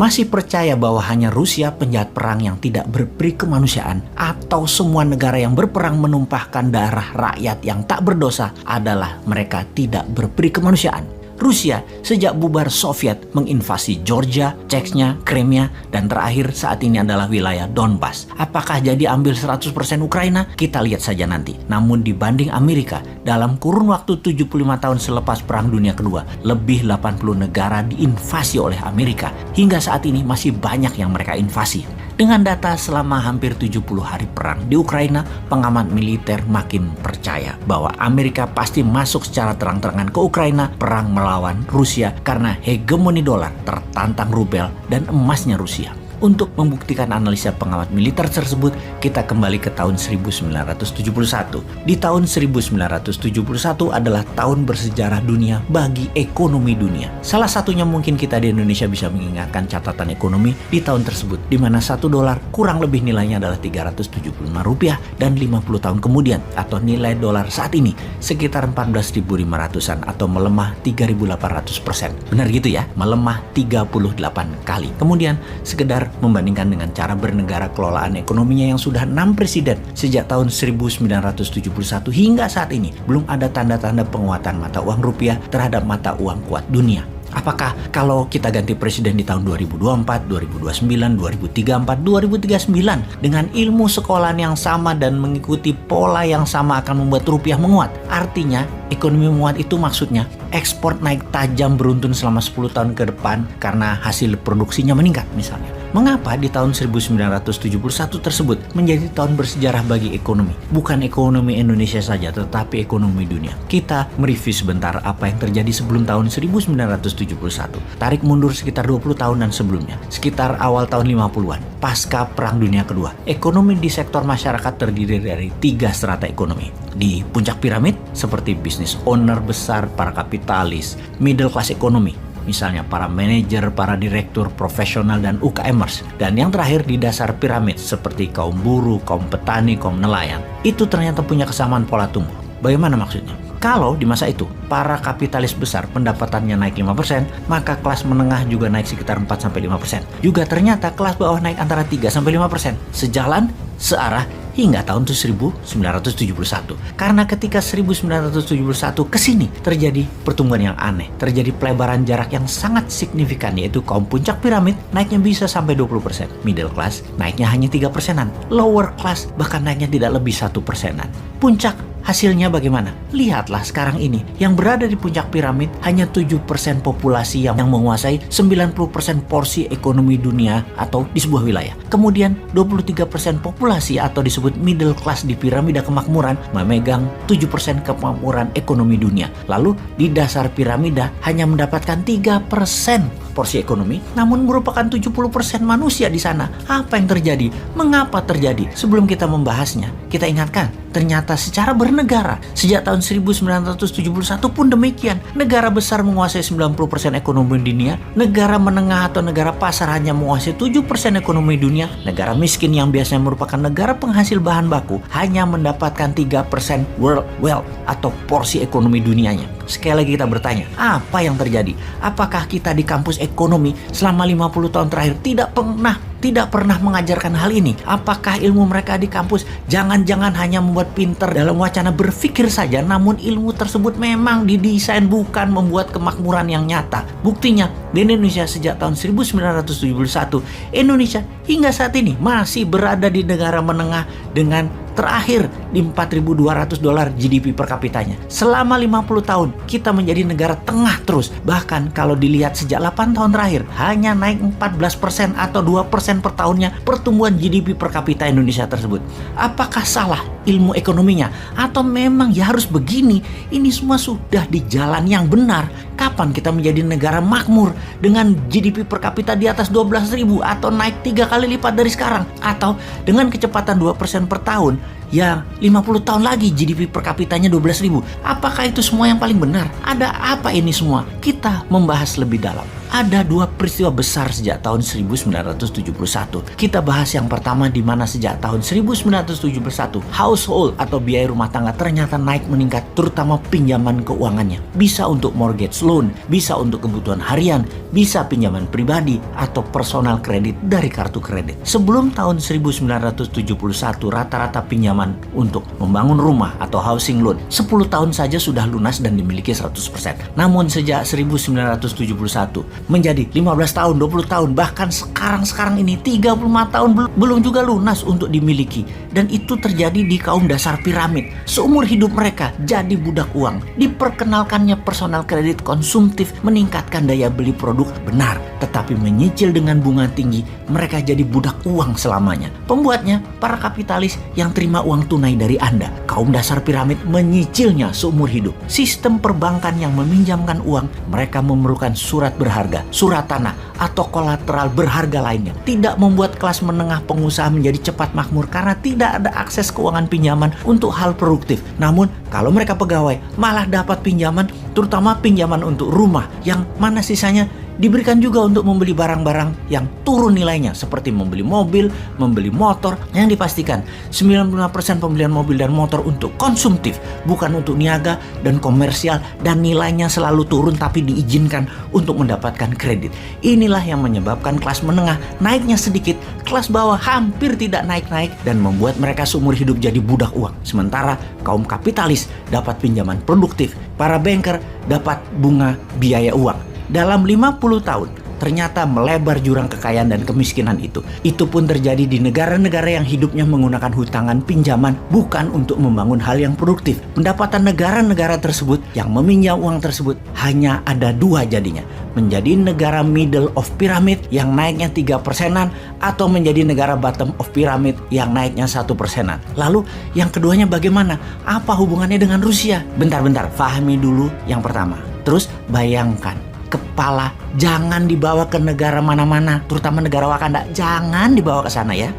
Masih percaya bahwa hanya Rusia penjahat perang yang tidak berperi kemanusiaan, atau semua negara yang berperang menumpahkan darah rakyat yang tak berdosa adalah mereka tidak berperi kemanusiaan? Rusia sejak bubar Soviet menginvasi Georgia, Chechnya, Crimea, dan terakhir saat ini adalah wilayah Donbas. Apakah jadi ambil 100% Ukraina? Kita lihat saja nanti. Namun dibanding Amerika, dalam kurun waktu 75 tahun selepas Perang Dunia Kedua, lebih 80 negara diinvasi oleh Amerika. Hingga saat ini masih banyak yang mereka invasi. Dengan data selama hampir 70 hari perang di Ukraina, pengamat militer makin percaya bahwa Amerika pasti masuk secara terang-terangan ke Ukraina perang melawan Rusia karena hegemoni dolar tertantang rubel dan emasnya Rusia. Untuk membuktikan analisa pengamat militer tersebut, kita kembali ke tahun 1971. Di tahun 1971 adalah tahun bersejarah dunia bagi ekonomi dunia. Salah satunya mungkin kita di Indonesia bisa mengingatkan catatan ekonomi di tahun tersebut, di mana $1 kurang lebih nilainya adalah Rp375 dan 50 tahun kemudian atau nilai dolar saat ini sekitar 14.500-an atau melemah 3.800%. Benar gitu ya, melemah 38 kali. Kemudian sekedar membandingkan dengan cara bernegara kelolaan ekonominya yang sudah 6 presiden sejak tahun 1971 hingga saat ini belum ada tanda-tanda penguatan mata uang rupiah terhadap mata uang kuat dunia. Apakah kalau kita ganti presiden di tahun 2024, 2029, 2034, 2039 dengan ilmu sekolahan yang sama dan mengikuti pola yang sama akan membuat rupiah menguat? Artinya ekonomi menguat itu maksudnya ekspor naik tajam beruntun selama 10 tahun ke depan karena hasil produksinya meningkat misalnya. Mengapa di tahun 1971 tersebut menjadi tahun bersejarah bagi ekonomi? Bukan ekonomi Indonesia saja, tetapi ekonomi dunia. Kita mereview sebentar apa yang terjadi sebelum tahun 1971. Tarik mundur sekitar 20 tahunan sebelumnya, sekitar awal tahun 50-an, pasca Perang Dunia Kedua. Ekonomi di sektor masyarakat terdiri dari 3 strata ekonomi. Di puncak piramid, seperti business owner besar, para kapitalis, middle class ekonomi, misalnya para manajer, para direktur, profesional, dan UKMers. Dan yang terakhir di dasar piramid seperti kaum buruh, kaum petani, kaum nelayan. Itu ternyata punya kesamaan pola tumbuh. Bagaimana maksudnya? Kalau di masa itu para kapitalis besar pendapatannya naik 5%, maka kelas menengah juga naik sekitar 4-5%. Juga ternyata kelas bawah naik antara 3-5%. Sejalan, searah hingga tahun 1971. Karena ketika 1971 ke sini terjadi pertumbuhan yang aneh, terjadi pelebaran jarak yang sangat signifikan, yaitu kaum puncak piramid naiknya bisa sampai 20%, middle class naiknya hanya 3%-an, lower class bahkan naiknya tidak lebih 1%-an. Puncak hasilnya bagaimana? Lihatlah sekarang ini, yang berada di puncak piramid hanya 7% populasi yang menguasai 90% porsi ekonomi dunia atau di sebuah wilayah. Kemudian 23% populasi atau disebut middle class di piramida kemakmuran memegang 7% kemakmuran ekonomi dunia. Lalu di dasar piramida hanya mendapatkan 3% porsi ekonomi, namun merupakan 70% manusia di sana. Apa yang terjadi? Mengapa terjadi? Sebelum kita membahasnya, kita ingatkan, ternyata secara bernegara, sejak tahun 1971 pun demikian. Negara besar menguasai 90% ekonomi dunia, negara menengah atau negara pasar hanya menguasai 7% ekonomi dunia, negara miskin yang biasanya merupakan negara penghasil bahan baku hanya mendapatkan 3% world wealth atau porsi ekonomi dunianya. Sekali lagi kita bertanya, apa yang terjadi? Apakah kita di kampus ekonomi selama 50 tahun terakhir tidak pernah mengajarkan hal ini? Apakah ilmu mereka di kampus jangan-jangan hanya membuat pinter dalam wacana berpikir saja, namun ilmu tersebut memang didesain bukan membuat kemakmuran yang nyata? Buktinya, di Indonesia sejak tahun 1971, Indonesia hingga saat ini masih berada di negara menengah dengan terakhir di $4.200 GDP per kapitanya. Selama 50 tahun, kita menjadi negara tengah terus. Bahkan kalau dilihat sejak 8 tahun terakhir, hanya naik 14% atau 2% per tahunnya pertumbuhan GDP per kapita Indonesia tersebut. Apakah salah ilmu ekonominya? Atau memang ya harus begini? Ini semua sudah di jalan yang benar. Kapan kita menjadi negara makmur dengan GDP per kapita di atas 12.000 atau naik 3 kali lipat dari sekarang? Atau dengan kecepatan 2% per tahun, ya 50 tahun lagi GDP per kapitanya 12.000. Apakah itu semua yang paling benar? Ada apa ini semua? Kita membahas lebih dalam. Ada 2 peristiwa besar sejak tahun 1971. Kita bahas yang pertama, di mana sejak tahun 1971 household atau biaya rumah tangga ternyata naik meningkat, terutama pinjaman keuangannya. Bisa untuk mortgage loan, bisa untuk kebutuhan harian, bisa pinjaman pribadi, atau personal kredit dari kartu kredit. Sebelum tahun 1971, rata-rata pinjaman untuk membangun rumah atau housing loan 10 tahun saja sudah lunas dan dimiliki 100%. Namun sejak 1971 menjadi 15 tahun, 20 tahun, bahkan sekarang ini 35 tahun belum juga lunas untuk dimiliki. Dan itu terjadi di kaum dasar piramid. Seumur hidup mereka jadi budak uang. Diperkenalkannya personal kredit konsumtif meningkatkan daya beli produk, benar, tetapi menyicil dengan bunga tinggi, mereka jadi budak uang selamanya. Pembuatnya para kapitalis yang terima uang tunai dari Anda. Kaum dasar piramid menyicilnya seumur hidup. Sistem perbankan yang meminjamkan uang, mereka memerlukan surat berharga, surat tanah, atau kolateral berharga lainnya. Tidak membuat kelas menengah pengusaha menjadi cepat makmur karena tidak ada akses keuangan pinjaman untuk hal produktif. Namun kalau mereka pegawai malah dapat pinjaman, terutama pinjaman untuk rumah yang mana sisanya diberikan juga untuk membeli barang-barang yang turun nilainya seperti membeli mobil, membeli motor, yang dipastikan 95% pembelian mobil dan motor untuk konsumtif, bukan untuk niaga dan komersial, dan nilainya selalu turun tapi diizinkan untuk mendapatkan kredit. Inilah yang menyebabkan kelas menengah naiknya sedikit, kelas bawah hampir tidak naik-naik dan membuat mereka seumur hidup jadi budak uang. Sementara kaum kapitalis dapat pinjaman produktif, para banker dapat bunga biaya uang. Dalam 50 tahun, ternyata melebar jurang kekayaan dan kemiskinan itu. Itu pun terjadi di negara-negara yang hidupnya menggunakan hutangan pinjaman bukan untuk membangun hal yang produktif. Pendapatan negara-negara tersebut yang meminjam uang tersebut hanya ada dua jadinya. Menjadi negara middle of pyramid yang naiknya 3%-an atau menjadi negara bottom of pyramid yang naiknya 1%-an. Lalu yang keduanya bagaimana? Apa hubungannya dengan Rusia? Bentar, fahami dulu yang pertama. Terus bayangkan, kepala jangan dibawa ke negara mana-mana, terutama negara Wakanda, jangan dibawa ke sana ya.